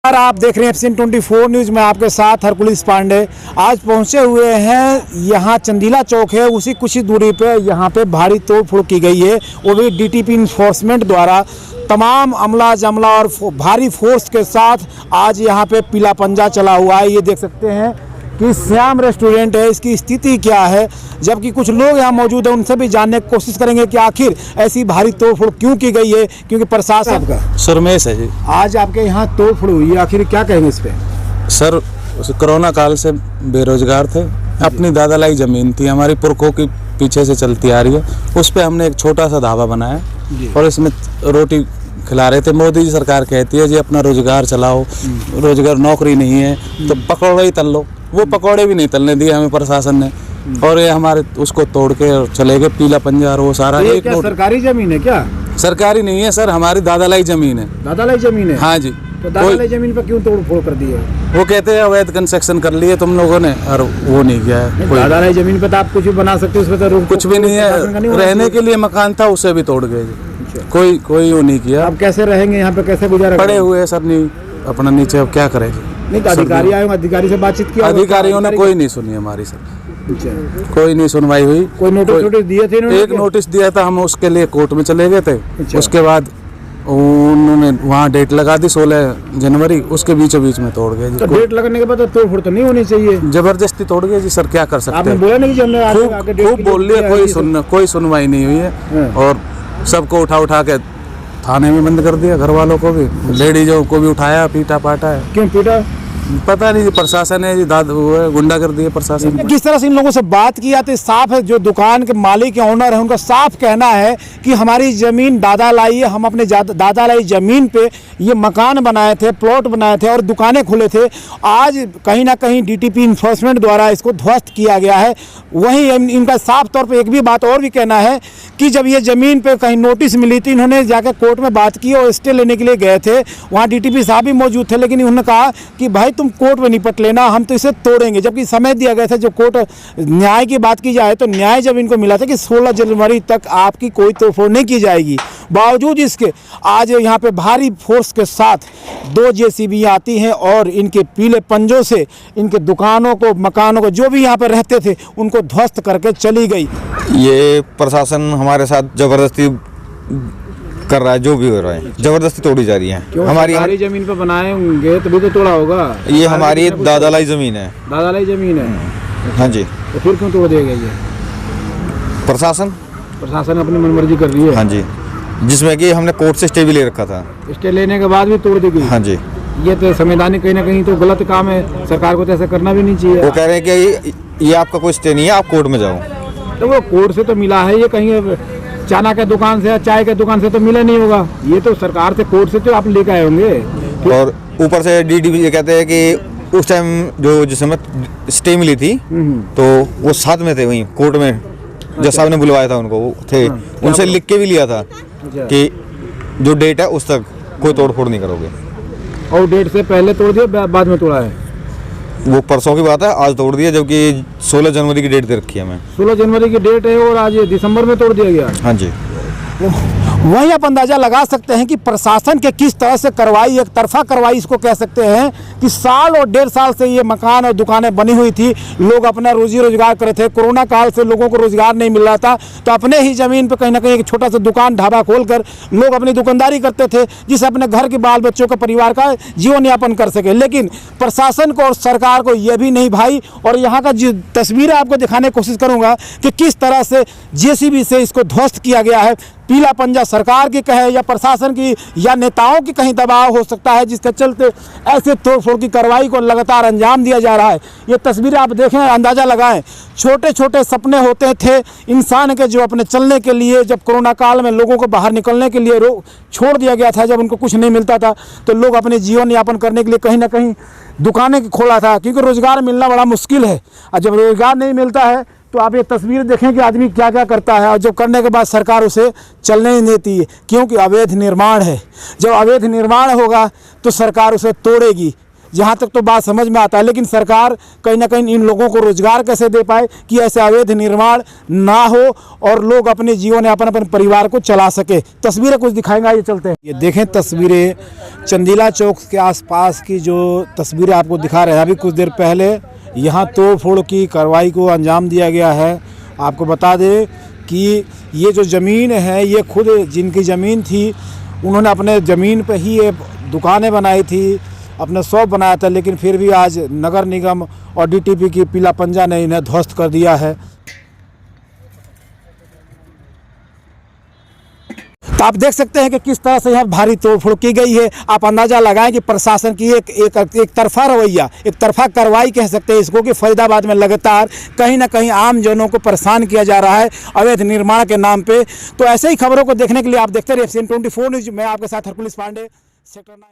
आप देख रहे हैं एफसीएन 24 न्यूज़ में आपके साथ हरकुलिस पांडे। आज पहुंचे हुए हैं यहाँ चंदीला चौक है, उसी कुछ ही दूरी पे यहाँ पे भारी तोड़फोड़ की गई है, वो भी डीटीपी इन्फोर्समेंट द्वारा। तमाम अमला जमला और भारी फोर्स के साथ आज यहाँ पे पीला पंजा चला हुआ है। ये देख सकते हैं कि श्याम रेस्टोरेंट है, इसकी स्थिति क्या है, जबकि कुछ लोग यहाँ मौजूद हैं, उनसे भी जानने की कोशिश करेंगे कि आखिर ऐसी भारी तोड़फोड़ क्यों की गई है। क्योंकि प्रशासन आपका सुरमेश है जी। आज आपके यहाँ तोड़फोड़ हुई है, आखिर क्या कहेंगे इस पे? सर कोरोना काल से बेरोजगार थे, अपनी दादालाई ज़मीन थी हमारी पुरखों की पीछे से चलती आ रही है, उस पे हमने एक छोटा सा ढाबा बनाया और इसमें रोटी खिला रहे थे। मोदी जी सरकार कहती है जी अपना रोजगार चलाओ, रोजगार नौकरी नहीं है तो पकौड़े ही तल लो। वो पकौड़े भी नहीं तलने दिए हमें प्रशासन ने, और ये हमारे उसको तोड़ के चले गए। पीला पंजा और वो सारा एक क्या सरकारी जमीन है क्या? सरकारी नहीं है सर, हमारी दादालाई जमीन है। दादालाई जमीन है? हाँ जी। तो दादालाई जमीन पर क्यों तोड़फोड़ कर दी है? वो कहते हैं अवैध कंस्ट्रक्शन कर लिए तुम लोगों ने, और वो नहीं किया है। दादालाई जमीन पर तो आप कुछ भी बना सकते हो, उसमें तो कुछ भी नहीं है, रहने के लिए मकान था उसे भी तोड़ गए जी। कोई वो नहीं किया। आप कैसे रहेंगे यहाँ पे, कैसे गुजारा? पड़े हुए हैं सर, नहीं अपना नीचे, अब क्या करेंगे? नहीं तो अधिकारी आए, अधिकारी से बातचीत किया? अधिकारियों ने कोई नहीं सुनी हमारी सर, कोई नहीं सुनवाई हुई। कोई नोटिस दिए थे? एक नोटिस दिया था, हम उसके लिए कोर्ट में चले गए थे। उसके बाद उन्होंने वहाँ डेट लगा दी 16 जनवरी, उसके बीचों बीच में तोड़ गए। तो डेट लगने के बाद तोड़फोड़ तो नहीं होनी चाहिए? जबरदस्ती तोड़ गए जी सर, क्या कर सकते हैं? आपने बोला नहीं कि हमने खूब बोल लिया, कोई सुनवाई नहीं हुई है, और सबको उठा के थाने में बंद कर दिया। घर वालों को भी, लेडीजों को भी उठाया, पीटा पाटा है। क्यों पीटा? पता नहीं, प्रशासन है जी, गुंडा कर दिए प्रशासन। किस तरह से इन लोगों से बात किया तो साफ है, जो दुकान के मालिक या ओनर है उनका साफ कहना है कि हमारी ज़मीन दादालाई है, हम अपने दादालाई ज़मीन पे ये मकान बनाए थे, प्लॉट बनाए थे और दुकानें खुले थे। आज कहीं ना कहीं डीटीपी इन्फोर्समेंट द्वारा इसको ध्वस्त किया गया है। वहीं इनका साफ तौर पे एक भी बात और भी कहना है कि जब ये ज़मीन पे कहीं नोटिस मिली थी, इन्होंने जाकर कोर्ट में बात की और स्टे लेने के लिए गए थे। वहाँ डीटीपी साहब भी मौजूद थे, लेकिन उन्होंने कहा कि भाई तुम कोर्ट में निपट लेना, हम तो इसे तोड़ेंगे। जबकि समय दिया गया था, जो कोर्ट न्याय की बात की जाए तो न्याय जब इनको मिला था कि 16 जनवरी तक आपकी कोई तोड़फोड़ नहीं की जाएगी, बावजूद इसके आज यहाँ पे भारी फोर्स के साथ 2 जेसीबी आती हैं और इनके पीले पंजों से इनके दुकानों को, मकानों को, जो भी यहाँ पे रहते थे उनको ध्वस्त करके चली गई। ये प्रशासन हमारे साथ जबरदस्ती कर रहा है, जो भी हो रहा है जबरदस्ती तोड़ी जा रही है। हमारी जमीन पे बनाए होंगे तभी तो तोड़ा होगा। ये हमारी दादालाई जमीन है। दादालाई जमीन है? हाँ जी। तो फिर क्यों तोड़ दिया गया? ये प्रशासन अपनी मनमर्जी कर रही है? हाँ जी, जिसमें कि हमने कोर्ट से स्टे भी ले रखा था। स्टे लेने के बाद भी तोड़ दी गई? हाँ जी। ये तो संवैधानिक कहीं ना कहीं तो गलत काम है, सरकार को तो ऐसा करना भी नहीं चाहिए। वो कह रहे हैं कि ये आपका कोई स्टे नहीं है, आप कोर्ट में जाओ। तो वो कोर्ट से तो मिला है, ये कहीं चाना के दुकान से या चाय के दुकान से तो मिला नहीं होगा। ये तो सरकार से, कोर्ट से तो आप लेकर आए होंगे। और ऊपर से डीटीपी ये कहते हैं कि उस टाइम जो समय स्टे मिली थी तो वो साथ में थे वहीं कोर्ट में, जज साहब ने बुलवाया था उनको, वो थे। उनसे लिख के भी लिया था कि जो डेट है उस तक कोई तोड़फोड़ नहीं करोगे। और डेट से पहले तोड़ दिया, बाद में तोड़ा है? वो परसों की बात है, आज तोड़ दिया, जबकि 16 जनवरी की डेट दे रखी है हमें। 16 जनवरी की डेट है और आज दिसंबर में तोड़ दिया गया। हाँ जी। वहीं आप अंदाजा लगा सकते हैं कि प्रशासन के किस तरह से कार्रवाई, एक तरफा कार्रवाई इसको कह सकते हैं कि साल और 1.5 साल से ये मकान और दुकानें बनी हुई थी, लोग अपना रोजी रोजगार कर रहे थे। कोरोना काल से लोगों को रोजगार नहीं मिल रहा था, तो अपने ही ज़मीन पर कहीं ना कहीं एक छोटा सा दुकान, ढाबा खोलकर लोग अपनी दुकानदारी करते थे, जिससे अपने घर के बाल बच्चों का, परिवार का जीवन यापन कर सके। लेकिन प्रशासन को और सरकार को यह भी नहीं भाई। और यहाँ का जो तस्वीरें आपको दिखाने की कोशिश करूँगा कि किस तरह से जेसीबी से इसको ध्वस्त किया गया है। पीला पंजा सरकार की कहे या प्रशासन की या नेताओं की कहीं दबाव हो सकता है, जिसके चलते ऐसे तोड़फोड़ की कार्रवाई को लगातार अंजाम दिया जा रहा है। ये तस्वीरें आप देखें, अंदाज़ा लगाएं, छोटे छोटे सपने होते थे इंसान के, जो अपने चलने के लिए, जब कोरोना काल में लोगों को बाहर निकलने के लिए छोड़ दिया गया था, जब उनको कुछ नहीं मिलता था, तो लोग अपने जीवन यापन करने के लिए कहीं ना कहीं दुकानें खोला था, क्योंकि रोज़गार मिलना बड़ा मुश्किल है। और जब रोज़गार नहीं मिलता है तो आप ये तस्वीर देखें कि आदमी क्या क्या करता है, और जब करने के बाद सरकार उसे चलने नहीं देती है, क्योंकि अवैध निर्माण है। जब अवैध निर्माण होगा तो सरकार उसे तोड़ेगी। जहाँ तक तो बात समझ में आता है, लेकिन सरकार कहीं ना कहीं इन लोगों को रोजगार कैसे दे पाए कि ऐसे अवैध निर्माण ना हो और लोग अपने जीवन यापन अपने परिवार को चला सके। तस्वीरें कुछ दिखाएंगे, आइए चलते हैं। ये देखें तस्वीरें चंदीला चौक के आसपास की जो तस्वीरें आपको दिखा रहे हैं। अभी कुछ देर पहले यहाँ तोड़ फोड़ की कार्रवाई को अंजाम दिया गया है। आपको बता दें कि ये जो ज़मीन है ये खुद जिनकी ज़मीन थी उन्होंने अपने ज़मीन पे ही ये दुकानें बनाई थी, अपने शॉप बनाया था, लेकिन फिर भी आज नगर निगम और डीटीपी की पीला पंजा ने इन्हें ध्वस्त कर दिया है। तो आप देख सकते हैं कि किस तरह से यहाँ भारी तोड़फोड़ की गई है। आप अंदाज़ा लगाएं कि प्रशासन की एक तरफा रवैया, एक तरफा कार्रवाई कह सकते हैं इसको, कि फरीदाबाद में लगातार कहीं ना कहीं आम जनों को परेशान किया जा रहा है अवैध निर्माण के नाम पे। तो ऐसे ही खबरों को देखने के लिए आप देखते रहिए SN24 न्यूज़। मैं आपके साथ हरकुलिस पांडे, सेक्टर 9।